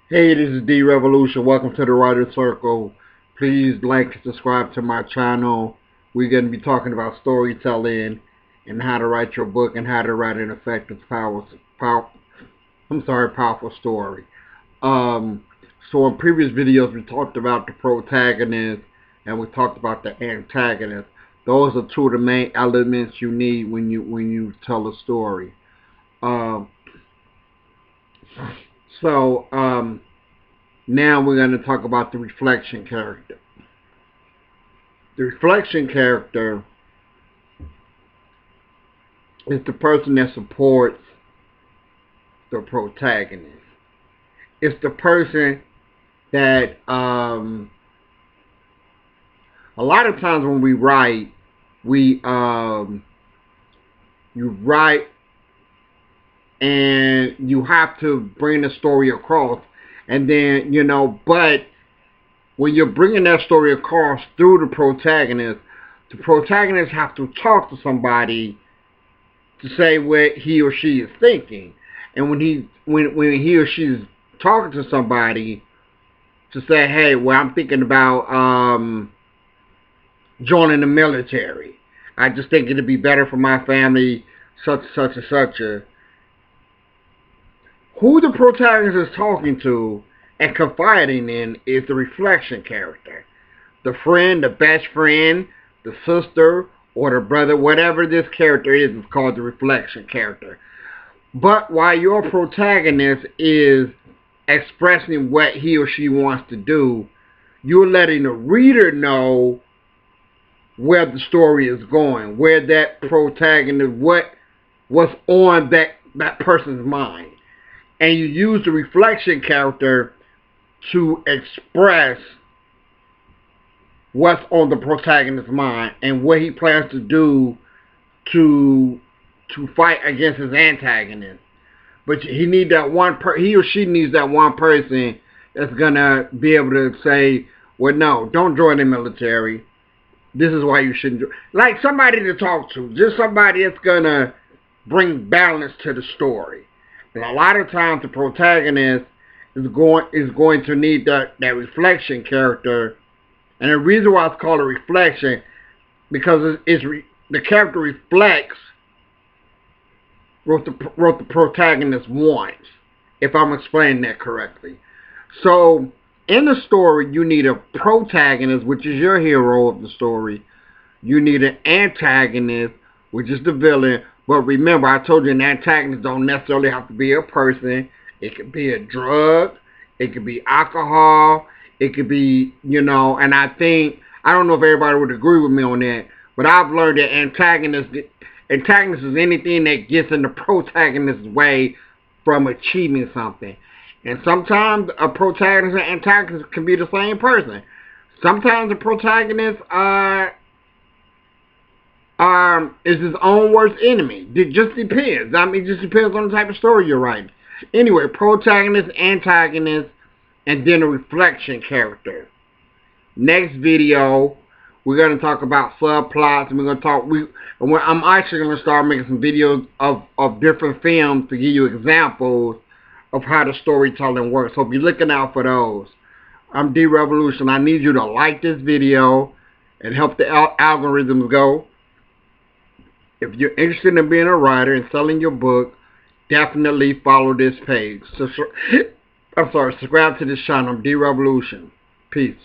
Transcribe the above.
Hey, this is D Revolution. Welcome to the Writer Circle. Please like and subscribe to my channel. We're going to be talking about storytelling and how to write your book and how to write an effective, powerful story. So in previous videos, we talked about the protagonist and we talked about the antagonist. Those are two of the main elements you need when you tell a story. Um, so now we're going to talk about the reflection character. The reflection character is the person that supports the protagonist. It's the person that a lot of times when we write, we you write and you have to bring the story across, and then but when you're bringing that story across through the protagonist have to talk to somebody to say what he or she is thinking. And when he or she is talking to somebody to say, hey, well, I'm thinking about joining the military. I just think it'd be better for my family, such and such. Who the protagonist is talking to and confiding in is the reflection character. The friend, the best friend, the sister, or the brother, whatever this character is called the reflection character. But while your protagonist is expressing what he or she wants to do, you're letting the reader know where the story is going, where that protagonist, what's on that person's mind. And you use the reflection character to express what's on the protagonist's mind and what he plans to do to fight against his antagonist. But he or she needs that one person that's gonna be able to say, well, no, don't join the military. This is why you shouldn't do. Like somebody to talk to, just somebody that's gonna bring balance to the story. And a lot of times the protagonist is going to need that reflection character. And the reason why it's called a reflection, because the character reflects what the protagonist wants, if I'm explaining that correctly. So in the story, you need a protagonist, which is your hero of the story. You need an antagonist, which is the villain. But remember, I told you an antagonist don't necessarily have to be a person. It could be a drug. It could be alcohol. It could be, and I don't know if everybody would agree with me on that, but I've learned that antagonist is anything that gets in the protagonist's way from achieving something. And sometimes a protagonist and antagonist can be the same person. Sometimes the protagonist is his own worst enemy. It just depends. It just depends on the type of story you're writing. Anyway, protagonist, antagonist, and then a reflection character. Next video, we're going to talk about subplots, and I'm actually going to start making some videos of different films to give you examples of how the storytelling works. So be looking out for those. I'm D Revolution. I need you to like this video and help the algorithms go. If you're interested in being a writer and selling your book, definitely follow this page. Subscribe to this channel. I'm D Revolution. Peace.